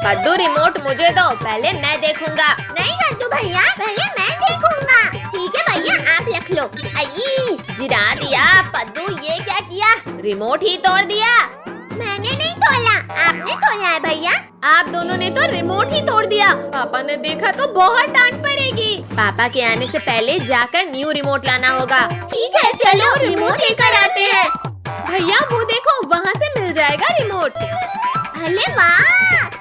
कद्दू रिमोट मुझे दो, पहले मैं देखूंगा। नहीं कद्दू भैया, पहले मैं देखूंगा। ठीक है भैया, आप रख लो। आई गिरा दिया। कद्दू ये क्या किया, रिमोट ही तोड़ दिया। मैंने नहीं तोड़ा, आपने तोड़ा है भैया। आप दोनों ने तो रिमोट ही तोड़ दिया। पापा ने देखा तो बहुत डांट पड़ेगी। पापा के आने से पहले जाकर न्यू रिमोट लाना होगा। ठीक है, चलो रिमोट लेकर आते हैं। भैया वो देखो, वहाँ से मिल जाएगा रिमोट। अरे वाह,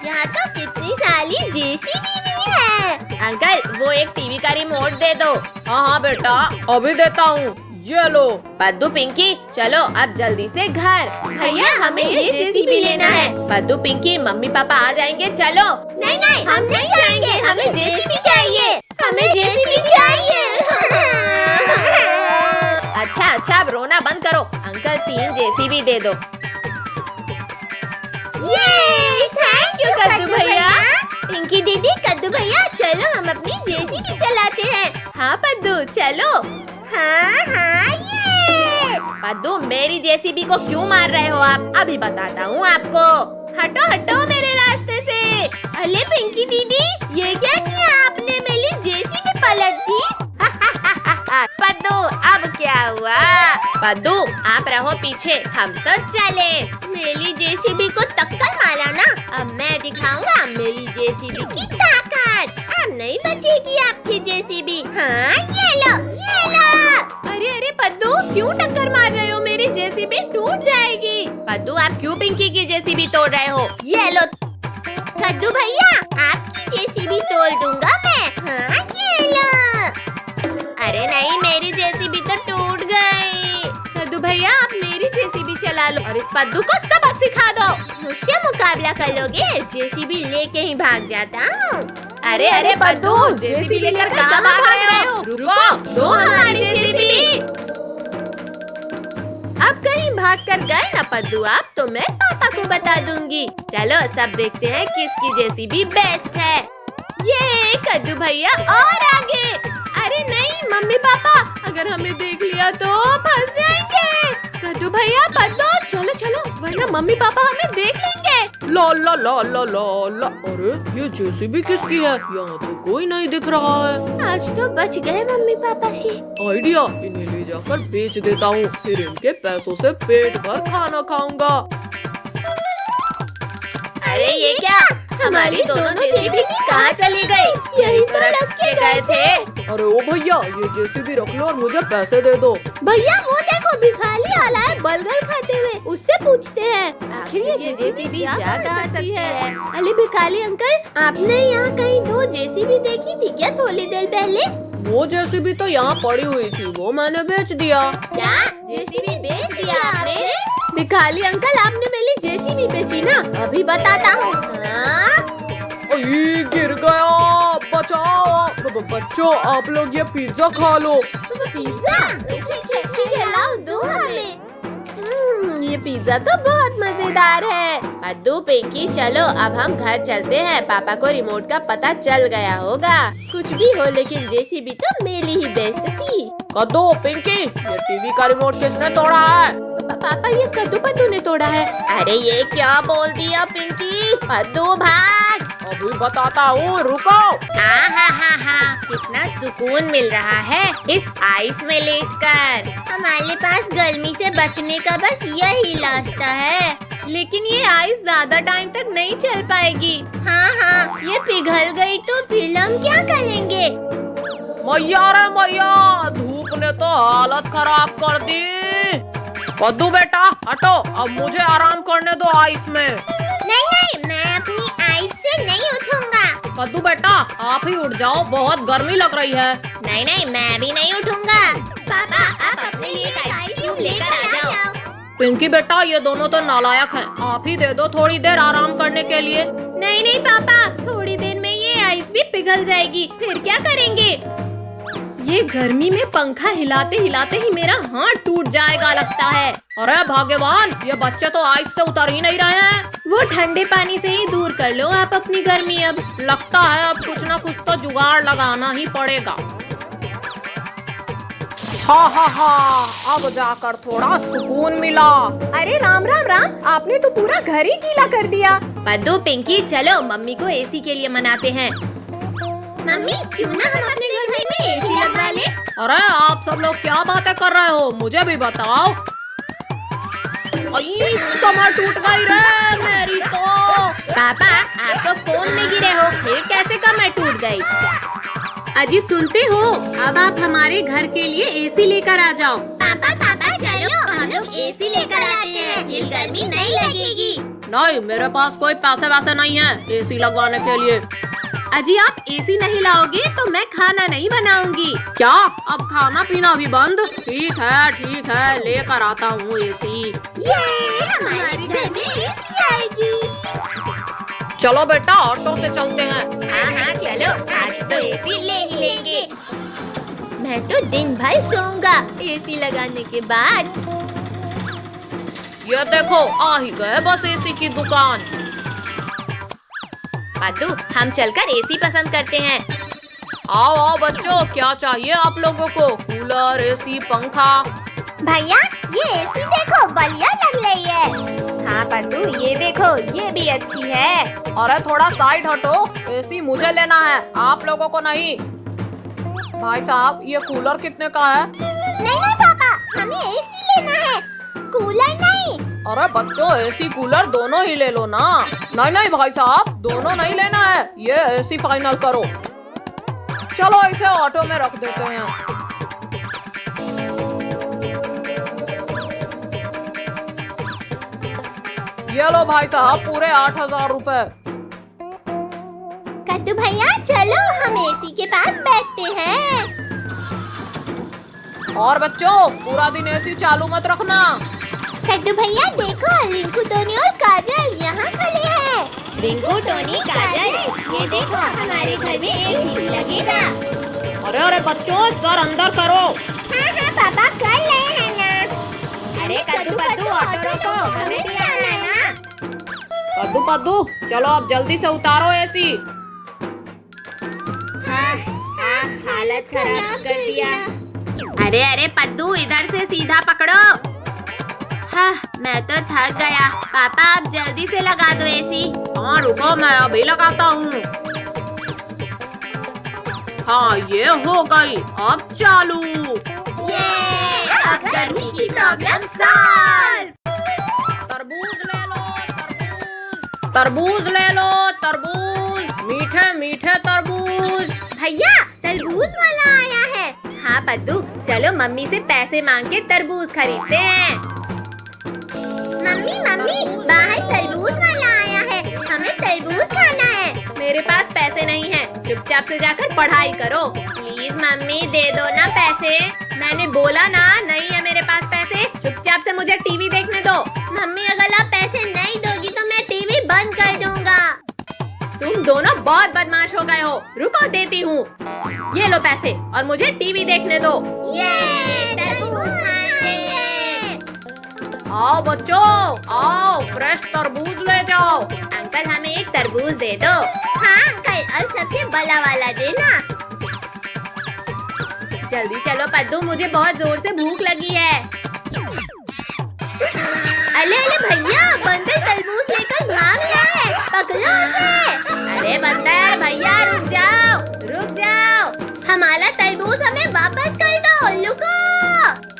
यहाँ तो कितनी सारी जेसीबी भी है। अंकल वो एक टीवी का रिमोट दे दो। हाँ बेटा, अभी देता हूँ, ये लो। पद्दू पिंकी चलो अब जल्दी से घर। भैया हमें ये जेसीबी लेना है। पद्दू पिंकी मम्मी पापा आ जाएंगे, चलो। नहीं नहीं, हम नहीं जाएंगे, हमें जेसीबी चाहिए, हमें जेसीबी चाहिए। अच्छा अब रोना बंद करो। अंकल 3 जेसीबी दे दो। ये थैंक यू कद्दू भैया। पिंकी दीदी, कद्दू भैया, चलो हम अपनी जेसीबी चलाते हैं। हाँ पद्दू चलो। हाँ ये। पद्दू मेरी जेसीबी को क्यों मार रहे हो आप, अभी बताता हूँ आपको। हटो हटो मेरे रास्ते से। अरे पिंकी दीदी, ये क्या किया आपने, मेरी जेसीबी पलट दी। पद्दू अब क्या हुआ। पद्दू आप रहो पीछे, हम तो चले। मेरी जेसीबी को टक्कर मारा ना, अब मैं दिखाऊंगा मेरी जेसीबी की ताकत। अब नहीं बचेगी आपकी जेसीबी। हाँ ये लो, ये लो। अरे पद्दू क्यों टक्कर मार रहे हो, मेरी जेसीबी टूट जाएगी। पद्दू आप क्यों पिंकी की जेसीबी तोड़ रहे हो। ये लो कद्दू भैया, आपकी जेसीबी तोड़ दूंगा मैं। हाँ ये लो। अरे नहीं, मेरी जेसीबी तो टूट गई। कद्दू भैया आप मेरी जेसीबी चला लो और इस पद्दू को सबक सिखा दो। मुझसे मुकाबला करोगे, जेसीबी लेके ही भाग जाता हूँ। अरे पद्दू जेसीबी लेकर कहाँ भाग रहे हो, रुको, दो हमारी जेसीबी। अब कहीं भाग कर गए ना पद्दू आप, तो मैं पापा को बता दूंगी। चलो सब देखते हैं किसकी जेसीबी बेस्ट है। ये कद्दू भैया और आगे। अरे नहीं मम्मी पापा, अगर हमें देख लिया तो फंस जाएंगे। कद्दू भैया पद्दू चलो चलो, वरना मम्मी पापा हमें देख लेंगे। ला ला ला ला ला ला, अरे ये जेसीबी किसकी है, यहाँ तो कोई नहीं दिख रहा है। आज तो बच गए मम्मी पापा से। आइडिया, इन्हें ले जाकर बेच देता हूँ, फिर इनके पैसों से पेट भर खाना खाऊंगा। अरे ये क्या, हमारी दोनों जेसीबी कहाँ चली गई, यही तो रख के गए थे। अरे ओ भैया, ये जेसीबी रख लो और मुझे पैसे दे दो। भैया वो देखो, भिखारी आला है बर्गर खाते हुए, उससे पूछते हैं आखिर ये जेसीबी जा कहाँ सकती है। अरे भिखारी अंकल, आपने यहाँ कहीं 2 जेसीबी देखी थी क्या थोड़ी देर पहले। वो जेसीबी तो यहाँ पड़ी हुई थी, वो मैंने बेच दिया। क्या जेसीबी बेच दिया आपने। भिखारी अंकल, आपने मेरी जेसीबी बेची ना, अभी बताता हूँ। ये गिर गया, बचाओ। बच्चों आप लोग ये पिज्जा खा लो। पिज्जा ठीक है, लाओ दो हमें। ये पिज्जा तो बहुत मजेदार है। पद्दू पिंकी चलो अब हम घर चलते हैं, पापा को रिमोट का पता चल गया होगा। कुछ भी हो लेकिन जेसीबी तो मेरी ही बेस्ट थी। कद्दू पिंकी, ये टीवी का रिमोट किसने तोड़ा है। पापा ये कद्दू पद्दू ने तोड़ा है। अरे ये क्या बोल दिया पिंकी, पद्दू भाग। अभी बताता हूँ, रुको। हाँ, कितना सुकून मिल रहा है इस आइस में लेटकर। हमारे पास गर्मी से बचने का बस यही रास्ता है। लेकिन ये आइस ज्यादा टाइम तक नहीं चल पाएगी। हाँ, ये पिघल गई तो फिर हम क्या करेंगे। मैया रे मैया, धूप ने तो हालत खराब कर दी। कद्दू बेटा हटो, अब मुझे आराम करने दो आइस में। नहीं, मैं अपनी आइस से नहीं उठूंगा। कद्दू बेटा आप ही उठ जाओ, बहुत गर्मी लग रही है। नहीं, मैं भी नहीं उठूंगा। पापा आप अपने लिए आइसक्रीम लेकर आ जाओ। पिंकी बेटा ये दोनों तो नालायक हैं, आप ही दे दो थोड़ी देर आराम करने के लिए। नहीं पापा, थोड़ी देर में ये आइस भी पिघल जाएगी, फिर क्या करेंगे। ये गर्मी में पंखा हिलाते हिलाते ही मेरा हाथ टूट जाएगा लगता है। अरे भगवान, ये बच्चे तो आइस से उतर ही नहीं रहे हैं। वो ठंडे पानी से ही दूर कर लो आप अपनी गर्मी। अब लगता है अब कुछ न कुछ तो जुगाड़ लगाना ही पड़ेगा। हा, अब जाकर थोड़ा सुकून मिला। अरे राम, आपने तो पूरा घर ही गीला कर दिया। पद्दू, पिंकी, चलो मम्मी को एसी के लिए मनाते हैं। मम्मी क्यों ना हम अपने घर में एसी लगवा ले। अरे आप सब लोग क्या बातें कर रहे हो, मुझे भी बताओ। आई, कमर टूट गई रे मेरी तो। पापा, आप तो फोन में गिरे हो, फिर कैसे कमर टूट गई? अजी सुनते हो, अब आप हमारे घर के लिए एसी लेकर आ जाओ। पापा पापा चलो हम लोग एसी लेकर आते हैं, फिर गर्मी नहीं लगेगी। नहीं, मेरे पास कोई पैसे वैसे नहीं है एसी लगवाने के लिए। अजी आप एसी नहीं लाओगे तो मैं खाना नहीं बनाऊंगी। क्या अब खाना पीना भी बंद? ठीक है, लेकर आता हूँ एसी। ये हमारे घर में एसी आएगी। चलो बेटा, ऑटो से चलते हैं। हाँ चलो, आज तो एसी ले ही लेंगे। मैं तो दिन भर सोऊंगा एसी लगाने के बाद। ये देखो, आ ही गए बस एसी की दुकान। पद्दू, हम चलकर एसी पसंद करते हैं। आओ बच्चों, क्या चाहिए आप लोगों को? कूलर, एसी, पंखा? भैया ये एसी देखो, बढ़िया लग रही है। हाँ पद्दू, ये देखो, ये भी अच्छी है। अरे थोड़ा साइड हटो, एसी मुझे लेना है, आप लोगों को नहीं। भाई साहब, ये कूलर कितने का है? नहीं पापा, हमें एसी लेना है, कूलर नहीं। अरे बच्चों, एसी कूलर दोनों ही ले लो ना। नहीं भाई साहब, दोनों नहीं लेना है, ये एसी फाइनल करो। चलो इसे ऑटो में रख देते हैं। ये लो भाई साहब, पूरे 8,000 रुपए। कद्दू भैया चलो हम एसी के पास बैठते हैं। और बच्चों, पूरा दिन एसी चालू मत रखना। कद्दू भैया देखो, रिंकू, टोनी और काजल यहाँ खड़े हैं। रिंकू, टोनी, काजल, ये देखो हमारे घर में एसी लगेगा। अरे बच्चों, सर अंदर करो। हाँ पापा कर रहे हैं ना। अरे कद्दू, ऑटो रोको, हमें भी आना है ना। कद्दू, चलो अब जल्दी से उतारो एसी। हाँ, हालत खराब कर दिया। अरे पद्दू, इधर से सीधा पकड़ो। हाँ, मैं तो थक गया। पापा आप जल्दी से लगा दो एसी। हाँ रुको, मैं अभी लगाता हूँ। हाँ, ये हो गई, अब चालू। ये अब गर्मी की प्रॉब्लम सॉल्व। तरबूज ले लो, तरबूज ले लो, तरबूज, मीठे तरबूज। भैया तरबूज वाला आया है। हाँ पद्दू, चलो मम्मी से पैसे मांग के तरबूज खरीदते हैं। मम्मी बाहर तरबूज वाला आया है, हमें तरबूज खाना है। मेरे पास पैसे नहीं हैं, चुपचाप से जाकर पढ़ाई करो। प्लीज मम्मी दे दो ना पैसे। मैंने बोला ना, नहीं है मेरे पास पैसे। चुपचाप से मुझे टीवी देखने दो। मम्मी अगर आप पैसे नहीं दोगी तो मैं टीवी बंद कर दूंगा। तुम दोनों बहुत बदमाश हो गए हो। रुको, देती हूँ। ये लो पैसे और मुझे टीवी देखने दो। ये तरबूज खाएंगे। आओ बच्चों, आओ, फ्रेश तरबूज ले जाओ। अंकल हमें एक तरबूज दे दो। हाँ अंकल, और सबसे बड़ा वाला देना। जल्दी चलो पद्दू, मुझे बहुत जोर से भूख लगी है। अले भैया, बंदर तरबूज लेकर भाग रहा है, पकड़ो उसे। अरे बंदर भैया, रुक जाओ। हमारा तरबूज हमें वापस कर दो, रुको।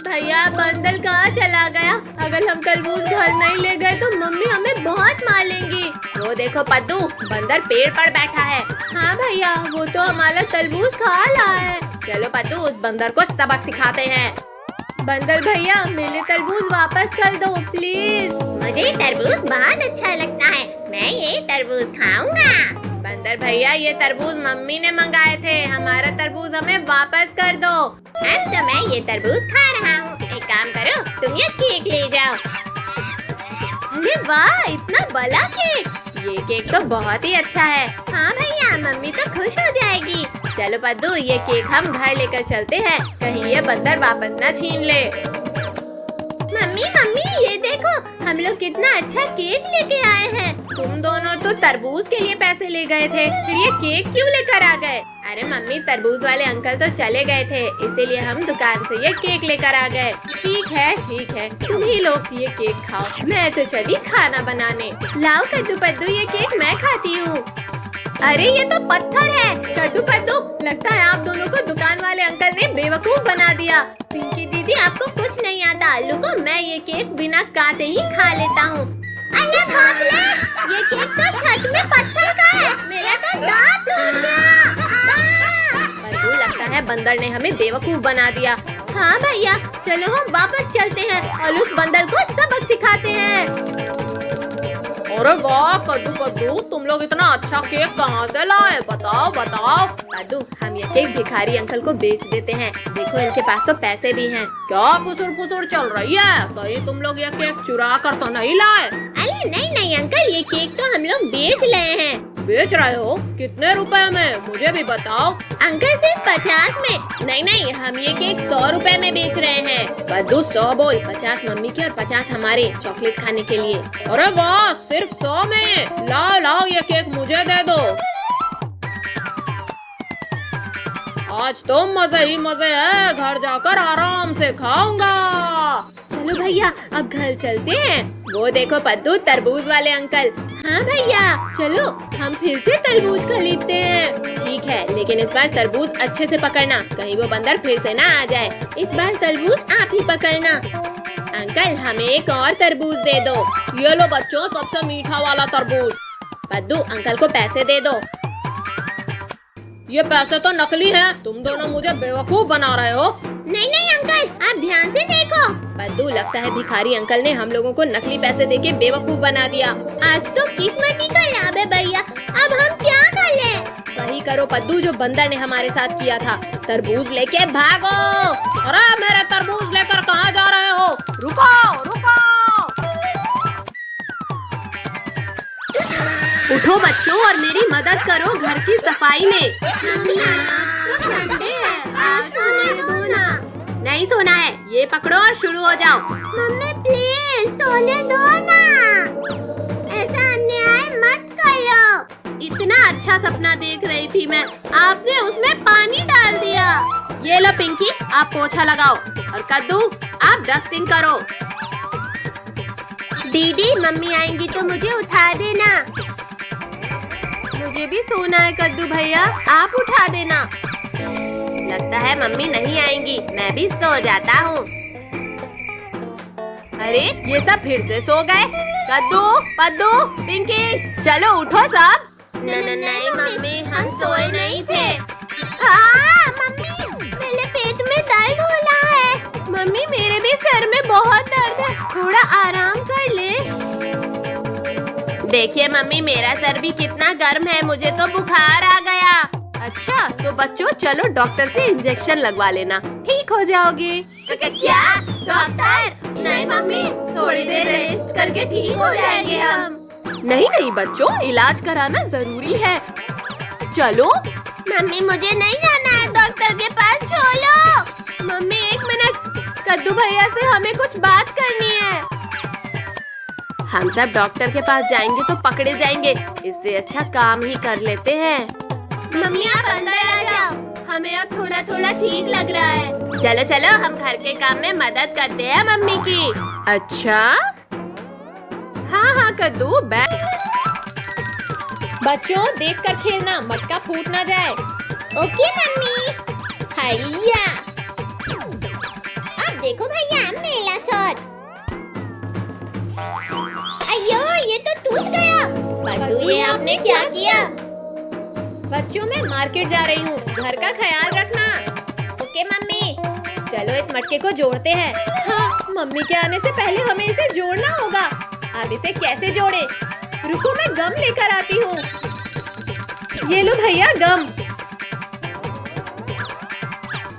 भैया, बंदर कहाँ चला गया? अगर हम तरबूज घर नहीं ले गए तो मम्मी हमें बहुत मारेंगी। वो देखो पद्दू, बंदर पेड़ पर बैठा है। हाँ भैया, वो तो हमारा तरबूज खा रहा है। चलो पद्दू, उस बंदर को सबक सिखाते हैं। बंदर भैया, मेरे तरबूज वापस कर दो प्लीज। मुझे तरबूज बहुत अच्छा लगता है, मैं ये तरबूज खाऊंगा। बंदर भैया, ये तरबूज मम्मी ने मंगाए थे, हमारा तरबूज हमें वापस कर दो। अब तो मैं ये तरबूज खा रहा हूँ। एक काम करो, तुम ये केक ले जाओ। अरे वाह, इतना बड़ा केक! ये केक तो बहुत ही अच्छा है। हाँ भैया, मम्मी तो खुश हो जाएगी। चलो पद्दू, ये केक हम घर लेकर चलते हैं, कहीं ये बंदर वापस ना छीन ले। मम्मी ये देखो, हम लोग कितना अच्छा केक लेके आए हैं। तुम दोनों तो तरबूज के लिए पैसे ले गए थे, फिर ये केक क्यों लेकर आ गए? अरे मम्मी, तरबूज वाले अंकल तो चले गए थे, इसीलिए हम दुकान से ये केक लेकर आ गए। ठीक है, तुम ही लोग ये केक खाओ, मैं तो चली खाना बनाने। लाओ कद्दू पद्दू, ये केक मैं खाती हूँ। अरे ये तो पत्थर है। कद्दू पद्दू, लगता है आप दोनों को दुकान वाले अंकल ने बेवकूफ बना दिया। पिंकी दीदी, आपको कुछ नहीं आता। आलू को मैं ये केक बिना काटे ही खा लेता हूँ। अल्लाह भाग ले, ये केक तो सच में पत्थर का है। मेरा तो दांत टूट गया। पद्दू, लगता है बंदर ने हमें बेवकूफ बना दिया। हाँ भैया, चलो हम वापस चलते हैं और उस बंदर को सबक सिखाते हैं। अरे वाह कद्दू पद्दू, तुम लोग इतना अच्छा केक कहाँ से लाए? बताओ। पद्दू, हम ये केक भिखारी अंकल को बेच देते हैं। देखो, इनके पास तो पैसे भी हैं। क्या खुसुर चल रही है? कहीं तुम लोग ये केक चुरा कर तो नहीं लाए? अरे नहीं अंकल, ये केक तो हम लोग बेच रहे हैं। बेच रहे हो? कितने रुपए में? मुझे भी बताओ। अंकल, सिर्फ 50 में। नहीं, हम ये केक 100 रुपए में बेच रहे हैं। पद्दू, 100 बोल। 50 मम्मी के और 50 हमारे चॉकलेट खाने के लिए। अरे वाह, सिर्फ 100 में? लाओ ये केक मुझे दे दो। आज तो मजे ही मजे है, घर जाकर आराम से खाऊंगा। चलो भैया, अब घर चलते हैं। वो देखो पद्दू, तरबूज वाले अंकल। हाँ भैया, चलो हम फिर से तरबूज खरीदते हैं। ठीक है, लेकिन इस बार तरबूज अच्छे से पकड़ना, कहीं वो बंदर फिर से ना आ जाए। इस बार तरबूज आप ही पकड़ना। अंकल, हमें एक और तरबूज दे दो। ये लो बच्चों, सबसे मीठा वाला तरबूज। पद्दू, अंकल को पैसे दे दो। ये पैसे तो नकली हैं। तुम दोनों मुझे बेवकूफ बना रहे हो। नहीं अंकल, आप ध्यान से देखो। पद्दू, लगता है भिखारी अंकल ने हम लोगों को नकली पैसे देके बेवकूफ बना दिया। आज तो किस्मती का लाभ है भैया, अब हम क्या कर लें? वही करो पद्दू, जो बंदर ने हमारे साथ किया था। तरबूज लेके भागो। अरे मेरे तरबूज लेकर कहाँ जा रहे हो? रुको। उठो बच्चों और मेरी मदद करो घर की सफाई में। संडे है, आज सोने दो ना। नहीं सोना है, ये पकड़ो और शुरू हो जाओ। मम्मी प्लीज सोने दो ना, ऐसा अन्याय मत करो। इतना अच्छा सपना देख रही थी मैं, आपने उसमें पानी डाल दिया। ये लो पिंकी, आप पोछा लगाओ और कद्दू आप डस्टिंग करो। दीदी, मम्मी आएंगी तो मुझे उठा देना। मुझे भी सोना है कद्दू भैया, आप उठा देना। लगता है मम्मी नहीं आएंगी, मैं भी सो जाता हूँ। अरे ये सब फिर से सो गए। कद्दू, पद्दू, पिंकी, चलो उठो सब। नहीं मम्मी, हम सोए नहीं थे। हाँ मम्मी, मेरे पेट में दर्द हो रहा है। मम्मी, मेरे भी सर में बहुत दर्द है, थोड़ा आराम कर ले। देखिए मम्मी, मेरा सर भी कितना गर्म है, मुझे तो बुखार आ गया। अच्छा, तो बच्चों चलो डॉक्टर से इंजेक्शन लगवा लेना, ठीक हो जाओगे। क्या डॉक्टर? नहीं मम्मी, थोड़ी देर रेस्ट करके ठीक हो जाएंगे हम। नहीं बच्चों, इलाज कराना जरूरी है। चलो। मम्मी, मुझे नहीं जाना है डॉक्टर के पास, छोड़ो। मम्मी 1 मिनट, कद्दू भैया से हमें कुछ बात करनी है। हम सब डॉक्टर के पास जाएंगे तो पकड़े जाएंगे, इससे अच्छा काम ही कर लेते हैं। मम्मी, आप अंदर आ जाओ, हमें अब थोड़ा ठीक लग रहा है। चलो हम घर के काम में मदद करते हैं मम्मी की। अच्छा, हाँ कद्दू बैठ। बच्चों देखकर खेलना, मटका फूट ना जाए। Okay mummy. हैया, अब देखो भैया मेरा शॉट। अयो, ये तो टूट गया। पद्दू, ये आपने क्या किया? बच्चों, मैं मार्केट जा रही हूँ, घर का ख्याल रखना। Okay mummy. चलो इस मटके को जोड़ते हैं। हाँ, मम्मी के आने से पहले हमें इसे जोड़ना होगा। अब इसे कैसे जोड़े? रुको, मैं गम लेकर आती हूँ। ये लो भैया गम।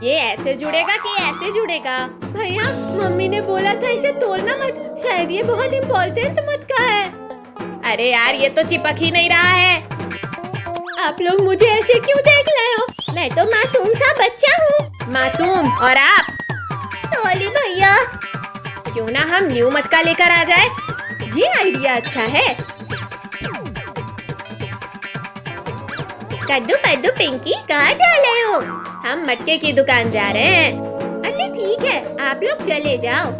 ये ऐसे जुड़ेगा कि ऐसे जुड़ेगा? भैया, मम्मी ने बोला था इसे तोड़ना मत, शायद ये बहुत इम्पोर्टेंट मटका है। अरे यार, ये तो चिपक ही नहीं रहा है। आप लोग मुझे ऐसे क्यों देख रहे हो? मैं तो मासूम सा बच्चा हूँ। मासूम? और आप? सॉरी भैया। क्यों ना हम न्यू मटका लेकर आ जाए? ये आइडिया अच्छा है। कद्दू पद्दू पिंकी कहाँ जा रहे हो? हम मटके की दुकान जा रहे हैं। अच्छा ठीक है, आप लोग चले जाओ।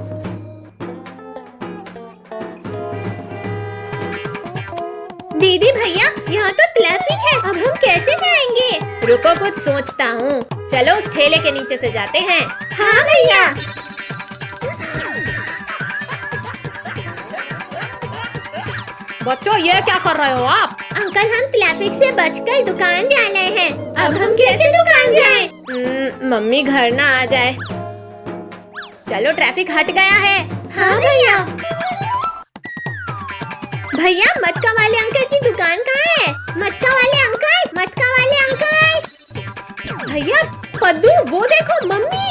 दीदी भैया यहाँ तो ट्रैफिक है, अब हम कैसे जाएंगे? रुको कुछ सोचता हूँ। चलो उस ठेले के नीचे से जाते हैं। हाँ भैया। बच्चों ये क्या कर रहे हो आप? अंकल हम ट्रैफिक से बचकर दुकान जा रहे हैं। अब हम कैसे दुकान जाएं? मम्मी घर ना आ जाए। चलो ट्रैफिक हट गया है। हाँ भैया। भैया मटका वाले अंकल की दुकान कहाँ है? मटका वाले अंकल, मटका वाले अंकल। भैया पद्दू वो देखो मम्मी।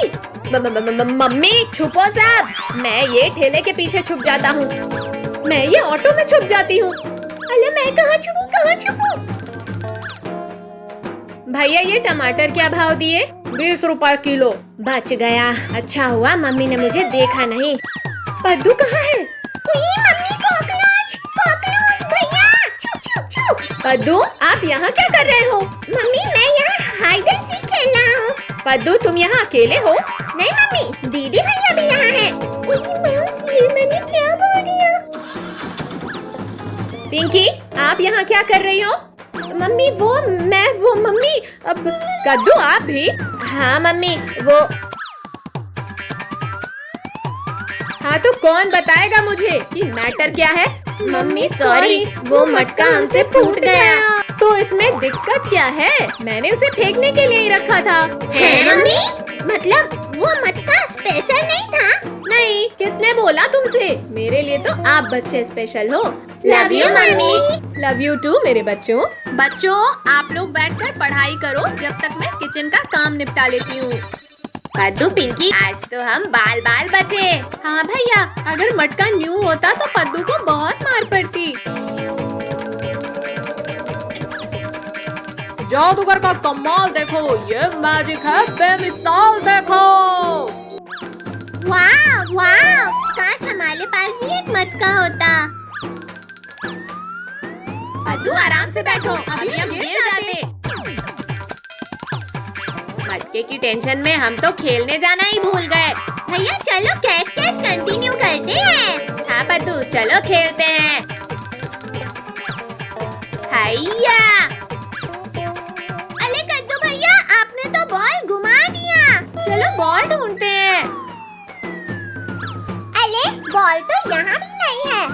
मम्मी छुपो सब। मैं ये ठेले के पीछे छुप जाता हूँ। मैं ये ऑटो में छुप जाती हूँ। अरे मैं कहाँ छुपूं, कहाँ छुपूं? भैया ये टमाटर क्या भाव दिए? 20 रुपए किलो। बच गया, अच्छा हुआ मम्मी ने मुझे देखा नहीं। पद्दू कहाँ है? मम्मी कॉकरोच, कॉकरोच भैया। छुप छुप छुप। पद्दू आप यहाँ क्या कर रहे हो? मम्मी मैं यहाँ हाइड एंड सीक खेल रहा हूँ। पद्दू तुम यहाँ अकेले हो? नहीं मम्मी, दीदी भैया भी यहाँ हैं। ये मैंने क्या बोल दिया? पिंकी आप यहाँ क्या कर रही हो? मम्मी वो मम्मी। अब कद्दू आप भी? हाँ मम्मी वो। हाँ तो कौन बताएगा मुझे कि मैटर क्या है? मम्मी सॉरी, वो मटका हमसे फूट गया। तो इसमें दिक्कत क्या है? मैंने उसे फेंकने के लिए ही रखा था। है मम्मी? मतलब वो मटका स्पेशल नहीं था? नहीं, किसने बोला तुमसे? मेरे लिए तो आप बच्चे स्पेशल हो। Love you mummy. Love you too मेरे बच्चों। बच्चों आप लोग बैठकर पढ़ाई करो जब तक मैं किचन का काम निपटा लेती हूँ। पद्दू पिंकी आज तो हम बाल बाल बचे। हाँ भैया, अगर मटका न्यू होता तो पद्दू को बहुत मार पड़ती। जादूगर का कमाल देखो, ये मैजिक है बेमिसाल देखो। वाह वाह, काश हमारे पास भी एक मटका होता। पद्दू आराम से बैठो, अभी हम गिर जाते। मटके की टेंशन में हम तो खेलने जाना ही भूल गए। भैया चलो कैच कैच कंटिन्यू करते हैं। हाँ पद्दू चलो खेलते हैं। हैया। अरे कद्दू भैया आपने तो बॉल घुमा दिया। चलो बॉल ढूंढते हैं। अरे बॉल तो यहाँ भी नहीं है।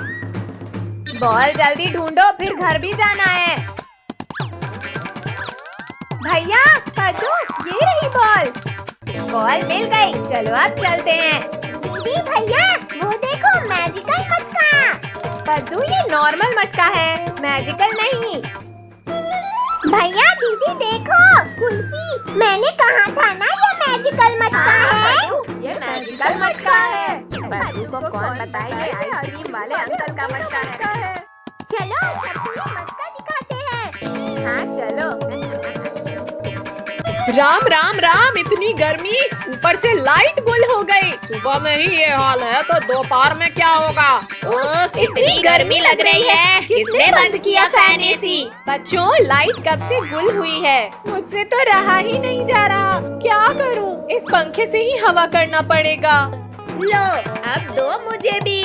बॉल जल्दी ढूंढो, फिर घर भी जाना है। भैया पद्दू ये रही बॉल। बॉल मिल गई, चलो अब चलते हैं। दीदी भैया वो देखो मैजिकल मटका। पद्दू ये नॉर्मल मटका है, मैजिकल नहीं। भैया दीदी देखो कुल्फी। मैंने कहा था ना ये मैजिकल मटका है। ये मैजिकल मटका है। पद्दू को कौन बताए ये आइसक्रीम वाले अंकल का मटका है। चलो सबको ये मटका दिखाते हैं। हाँ चलो। राम राम राम, इतनी गर्मी, ऊपर से लाइट गुल हो गई। सुबह में ही ये हाल है तो दोपहर में क्या होगा? ओह इतनी गर्मी लग रही है, किसने बंद किया फैन एसी? बच्चों लाइट कब से गुल हुई है, मुझसे तो रहा ही नहीं जा रहा। क्या करूं, इस पंखे से ही हवा करना पड़ेगा। लो अब दो मुझे भी।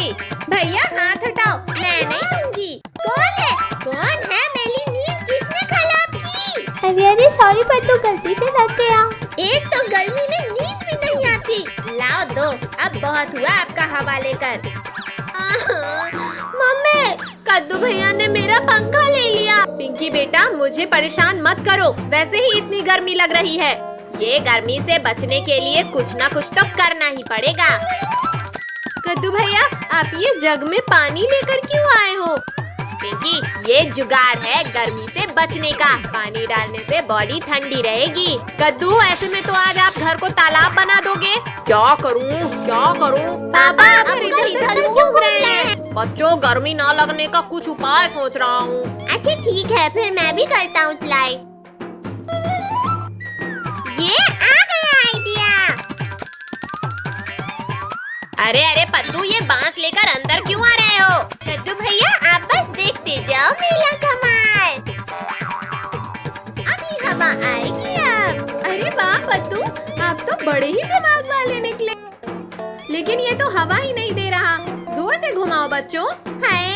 भैया हाथ हटाओ, मैं नहीं दूंगी। कौन है मेरी नींद किसने खराब की? अरे सॉरी पद्दू, गलती से लग गया। एक तो गर्मी में नींद भी नहीं आती। लाओ दो, अब बहुत हुआ आपका हवा लेकर। मम्मी कद्दू भैया ने मेरा पंखा ले लिया। पिंकी बेटा मुझे परेशान मत करो, वैसे ही इतनी गर्मी लग रही है। ये गर्मी से बचने के लिए कुछ ना कुछ तो करना ही पड़ेगा। कद्दू भैया आप ये जग में पानी लेकर क्यों आए हो? पिंकी ये जुगाड़ है गर्मी से बचने का। पानी डालने से बॉडी ठंडी रहेगी। कद्दू ऐसे में तो आज आप घर को तालाब बना दोगे। क्या करूं क्या करूं? पापा अब इधर क्यों घूम रहे हैं? बच्चों गर्मी ना लगने का कुछ उपाय सोच रहा हूँ। अच्छा ठीक है, फिर मैं भी करता हूँ ट्राई। ये आ गया आइडिया। अरे अरे पद्दू ये बांस लेकर अंदर क्यों आ रहे हो? कद्दू भैया आप बस देखते जाओ मेरा कमाल। अभी हवा आएगी अब। अरे वाह पद्दू, आप तो बड़े ही दिमाग वाले निकले। लेकिन ये तो हवा ही नहीं दे रहा। जोर से घुमाओ बच्चों। हाय,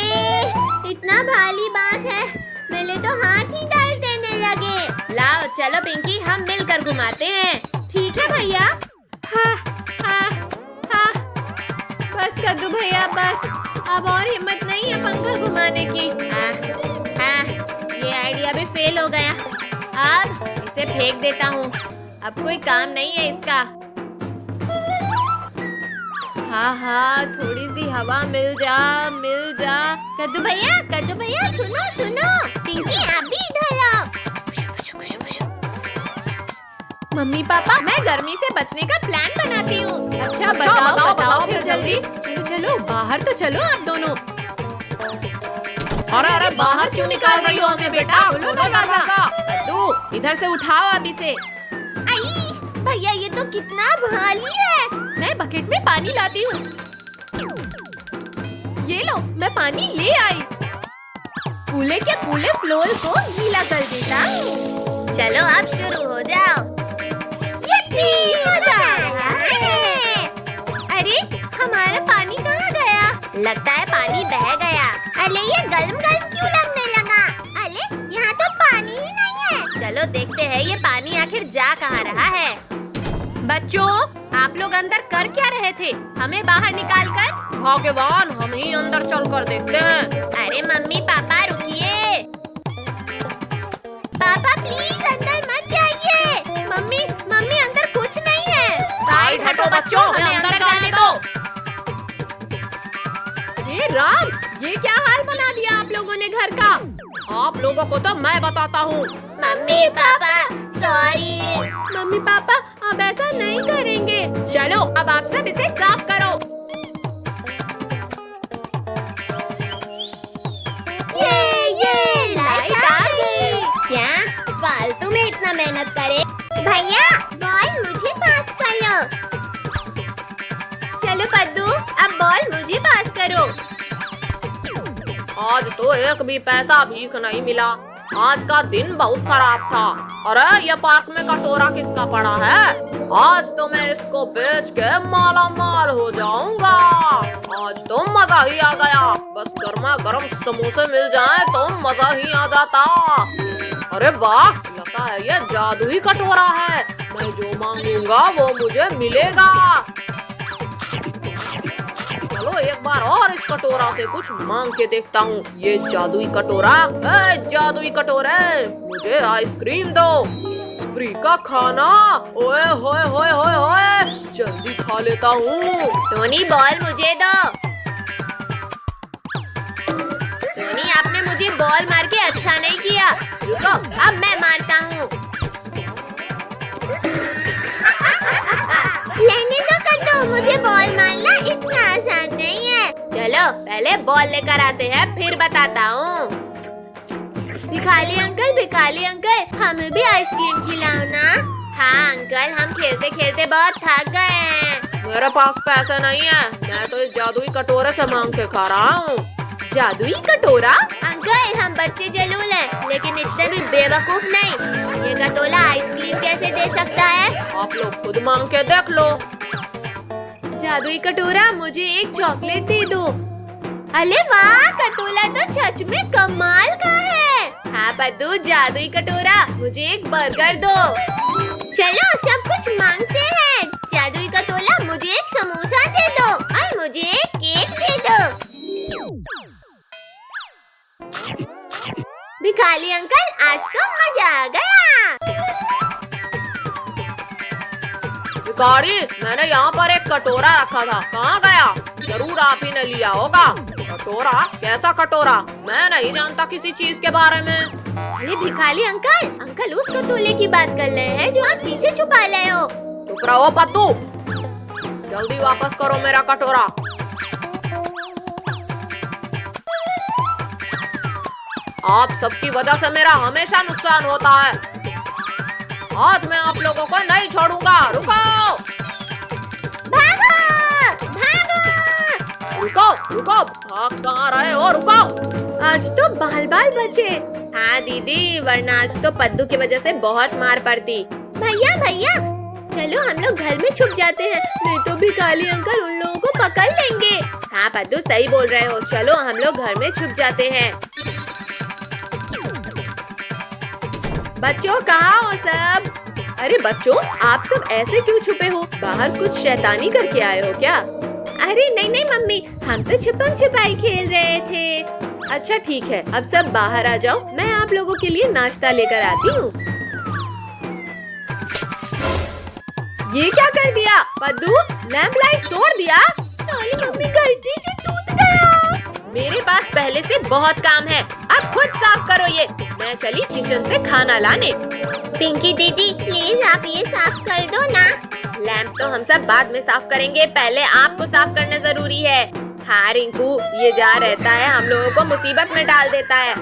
इतना भारी बांस है, मेरे तो हाथ ही दर्द देने लगे। लाओ चलो पिंकी, हम मिलकर घुमाते हैं। ठीक है भैया। हाँ, हाँ, हाँ। बस कद्दू भैया बस, अब और हिम्मत नहीं है पंखा घुमाने की। हाँ, ये आइडिया भी फेल हो गया। अब इसे फेंक देता हूँ, अब कोई काम नहीं है इसका। हाँ हाँ, थोड़ी सी हवा मिल जा, मिल जा। कद्दू भैया सुनो सुनो, पिंकी आप भी इधर आओ। मम्मी पापा, मैं गर्मी से बचने का प्लान बनाती हूँ। अच्छा बताओ फिर जल्दी। चलो चलो बाहर तो चलो आप दोनों। अरे बाहर क्यों निकाल रही हो हमें बेटा? खोलो दरवाजा। कद्दू इधर से उठाओ अब इसे। आई भैया, ये तो कितना भारी है। मैं बकेट में पानी लाती हूँ। ये लो, मैं पानी ले आई। कूले के कूले फ्लोर को गीला कर देता हूँ। चलो अब शुरू हो जाओ। ये मजा आ रहा है। अरे हमारा पानी कहाँ गया? लगता है पानी बह गया। अरे ये गरम गरम क्यों लगने लगा? अरे यहाँ तो पानी ही नहीं है। चलो देखते हैं ये पानी आखिर जा कहाँ रहा है। बच्चों, आप लोग अंदर कर क्या रहे थे? हमें बाहर निकाल कर। भाग्यवान, हम ही अंदर चल कर देखते हैं। अरे मम्मी पापा रुकिए। पापा प्लीज अंदर मत जाइए। मम्मी अंदर कुछ नहीं है। साइड हटो बच्चों, हमें अंदर जाने दो। ये राम, ये क्या हाल बना दिया आप लोगों ने घर का? आप लोगों को तो मैं बताता हूँ। Mummy papa sorry. Mummy papa अब ऐसा नहीं करेंगे। चलो अब आप सब इसे साफ करो। ये लाइट आ गई। क्या फालतू में इतना मेहनत करे? भैया बॉल मुझे पास कर लो। चलो कद्दू, अब बॉल मुझे पास करो। आज तो एक भी पैसा भीख नहीं मिला। आज का दिन बहुत खराब था। अरे ये पार्क में कटोरा किसका पड़ा है? आज तो मैं इसको बेच के माला माल हो जाऊंगा। आज तो मजा ही आ गया। बस गर्मा गर्म समोसे मिल जाए तो मजा ही आ जाता। अरे वाह, लगता है ये जादुई कटोरा है। मैं जो मांगूंगा वो मुझे मिलेगा। चलो एक बार और इस कटोरा से कुछ मांग के देखता हूँ। ये जादुई कटोरा, जादुई कटोरे, मुझे आइसक्रीम दो। फ्री का खाना, ओए होए होए होए होए, जल्दी खा लेता हूँ। टोनी बॉल मुझे दो। टोनी आपने मुझे बॉल मार के अच्छा नहीं किया। रुको, अब मैं मारता हूँ। लेने दो कद्दू, मुझे बॉल मारना इतना आसान नहीं है। चलो पहले बॉल लेकर आते हैं, फिर बताता हूँ। भिखारी अंकल, हमें भी आइसक्रीम खिलाओ ना। हाँ अंकल, हम खेलते खेलते बहुत थक गए हैं। मेरे पास पैसे नहीं है, मैं तो इस जादुई कटोरे से मांग के खा रहा हूँ। जादुई कटोरा? अंकल हम बच्चे जरूर हैं, लेकिन इतने भी बेवकूफ नहीं। ये कटोरा आइसक्रीम कैसे दे सकता है? आप लोग खुद मांग के देख लो। जादुई कटोरा, मुझे एक चॉकलेट दे दो। अरे वाह, कटोरा तो सच में कमाल का है। हाँ पद्दू, जादुई कटोरा, मुझे एक बर्गर दो। चलो सब कुछ मांगते हैं। जादुई कटोरा, मुझे एक समोसा दे दो और मुझे एक केक दे दो। भिखारी अंकल, आज तो मजा आ गया। भिखारी, मैंने यहाँ पर एक कटोरा रखा था, कहाँ गया? जरूर आप ही ने लिया होगा। कटोरा? कैसा कटोरा? मैं नहीं जानता किसी चीज के बारे में। अरे भिखारी अंकल उस कटोरे की बात कर रहे हैं जो आप पीछे छुपा रहे हो। चुप रहो पत्तू, जल्दी वापस करो मेरा कटोरा। आप सबकी वजह से मेरा हमेशा नुकसान होता है। आज मैं आप लोगों को नहीं छोड़ूंगा। रुको, भागो, भागो। रुको, रुको, भाग कहाँ रहे हो, रुको। आज तो बाल बाल बचे। हाँ दीदी, वरना आज तो पद्दू की वजह से बहुत मार पड़ती। भैया भैया, चलो हम लोग घर में छुप जाते हैं, नहीं तो भिखारी अंकल उन लोगों को पकड़ लेंगे। हाँ पद्दू सही बोल रहे हो, चलो हम लोग घर में छुप जाते हैं। बच्चों कहाँ हो सब? अरे बच्चों, आप सब ऐसे क्यों छुपे हो? बाहर कुछ शैतानी करके आए हो क्या? अरे नहीं नहीं मम्मी, हम तो छुपम छुपाई खेल रहे थे। अच्छा ठीक है, अब सब बाहर आ जाओ, मैं आप लोगों के लिए नाश्ता लेकर आती हूँ। ये क्या कर दिया पद्दू? लैंप लाइट तोड़ दिया? साली मम्मी गलती से टूट गया। मेरे पास पहले से बहुत काम है, अब खुद साफ करो ये। मैं चली किचन से खाना लाने। पिंकी दीदी प्लीज आप ये साफ कर दो ना। लैंप तो हम सब बाद में साफ करेंगे, पहले आपको साफ करना जरूरी है। हाँ रिंकू, ये जा रहता है हम लोगों को मुसीबत में डाल देता है।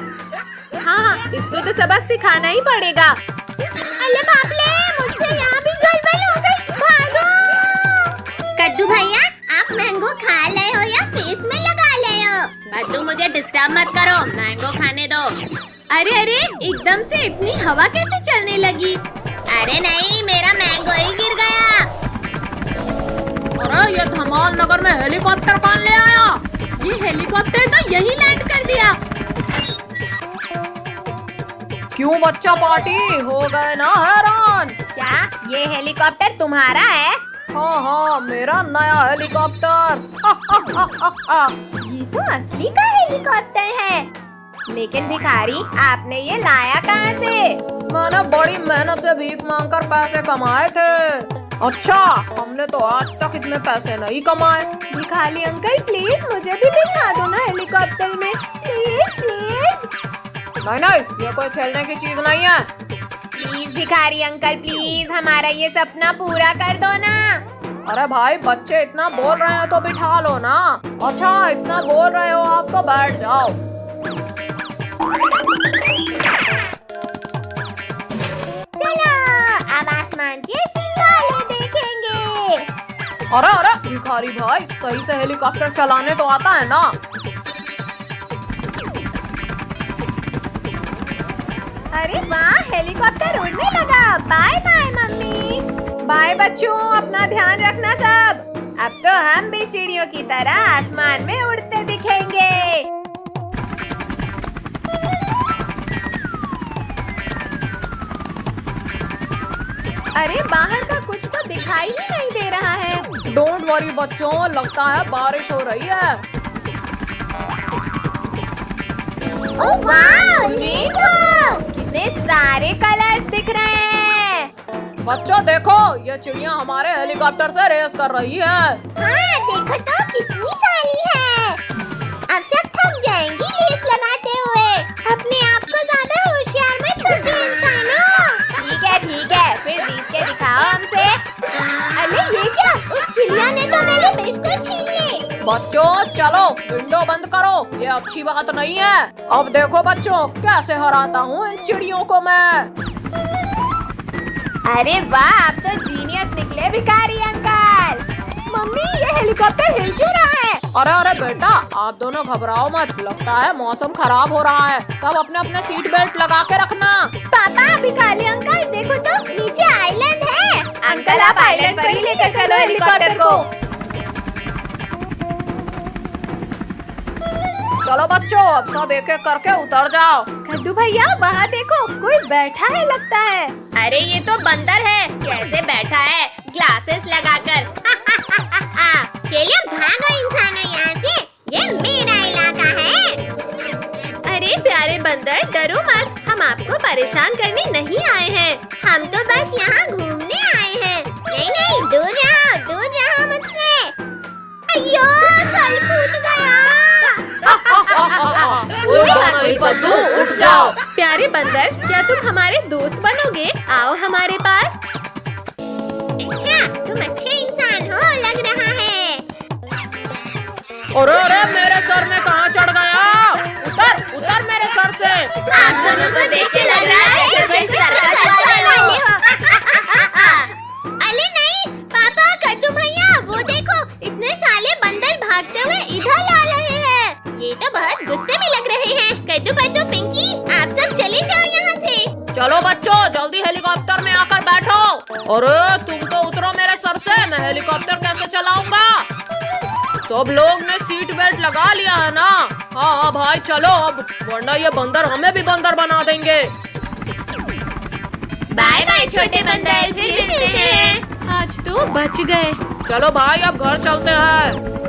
हाँ इसको तो सबक सिखाना ही पड़ेगा। अरे बाप रे, मुझसे यहाँ भी गड़बड़ हो गई, भागो। कद्दू भैया, आप मैंगो खा रहे हो या फेस में लगा रहे हो? बद्दू मुझे डिस्टर्ब मत करो, मैंगो खाने दो। अरे अरे, एकदम से इतनी हवा कैसे चलने लगी? अरे नहीं, मेरा मैंगो ही गिर गया। अरे ये धमाल नगर में हेलीकॉप्टर कौन ले आया? ये हेलीकॉप्टर तो यहीं लैंड कर दिया। क्यों बच्चा पार्टी हो गए ना हैरान? क्या ये हेलीकॉप्टर तुम्हारा है? हाँ मेरा नया हेलीकॉप्टर। ये तो असली का हेलीकॉप्टर है। लेकिन भिखारी, आपने ये लाया कहाँ से? मैंने बड़ी मेहनत से भीख मांगकर पैसे कमाए थे। अच्छा, हमने तो आज तक इतने पैसे नहीं कमाए। भिखारी अंकल प्लीज मुझे भी दिखा दो ना हेलीकॉप्टर में, प्लीज प्लीज। नहीं, ये कोई खेलने की चीज नहीं है। प्लीज भिखारी अंकल प्लीज, हमारा ये सपना पूरा कर दो ना। अरे भाई, बच्चे इतना बोल रहे हैं तो बिठा लो ना। अच्छा, इतना बोल रहे हो आप तो बैठ जाओ। चलो अब आसमान के सितारे देखेंगे। अरे भिखारी भाई, सही से हेलीकॉप्टर चलाने तो आता है ना? अरे वाह, हेलीकॉप्टर उड़ने लगा। Bye bye mummy. बाय बच्चों, अपना ध्यान रखना सब। अब तो हम भी चिड़ियों की तरह आसमान में उड़ते दिखेंगे। अरे बाहर का कुछ तो दिखाई ही नहीं दे रहा है। डोंट वरी बच्चों, लगता है बारिश हो रही है। ओह वाह, रेनबो! कितने सारे कलर्स दिख रहे हैं। बच्चों देखो, ये चिड़िया हमारे हेलीकॉप्टर से रेस कर रही है। हाँ देखो तो कितनी सारी है। अब सब थक जाएंगी रेस लगाते हुए। अपने आप को ज्यादा होशियार मत समझो इंसानों। ठीक है, फिर जीत के दिखाओ हमसे। अरे ये क्या, उस चिड़िया ने तो मेरे बिस्कुट छीन लिए। बच्चों चलो, विंडो बंद करो, ये अच्छी बात नहीं है। अब देखो बच्चों, कैसे हराता हूँ इन चिड़ियों को मैं। अरे वाह, आप तो जीनियस निकले भिखारी अंकल। मम्मी, ये हेलीकॉप्टर हिल क्यों रहा है? अरे बेटा, आप दोनों घबराओ मत, लगता है मौसम खराब हो रहा है। सब अपने अपने सीट बेल्ट लगा के रखना। पापा, भिखारी अंकल देखो तो, नीचे आइलैंड है। अंकल आप आइलैंड पर ही लेकर चलो हेलीकॉप्टर को। चलो बच्चों, अब सब एक एक करके उतर जाओ। कद्दू भैया, वहाँ देखो, कोई बैठा है लगता है। अरे ये तो बंदर है, कैसे बैठा है ग्लासेस लगाकर। चलिए भागो इंसानों यहाँ से, ये मेरा इलाका है। अरे प्यारे बंदर, डरो मत, हम आपको परेशान करने नहीं आए हैं। हम तो बस यहाँ घूमने आए हैं। नहीं, दूर रहो मुझसे। अयो, सर फूट गया। पद्दू, उठ जाओ। प्यारे बंदर, क्या तुम हमारे दोस्त बनोगे? आओ हमारे पास। अच्छा, तुम अच्छे इंसान हो लग रहा है। अरे मेरे सर में कहाँ चढ़ गया? उतर मेरे सर से। आप दोनों को देख के लग रहा है कि कोई सर्कस वाले हो। अरे नहीं पापा, कद्दू भैया वो देखो, इतने साले बंदर भागते हुए इधर आ रहे बच्चों जल्दी हेलीकॉप्टर में आकर बैठो। अरे तुम तो उतरो मेरे सर से, मैं हेलीकॉप्टर कैसे चलाऊंगा। सब लोग ने सीट बेल्ट लगा लिया है ना? हाँ भाई चलो अब, वरना ये बंदर हमें भी बंदर बना देंगे। बाय बाय छोटे बंदर, फिर मिलते हैं। आज तो बच गए। चलो भाई अब घर चलते हैं।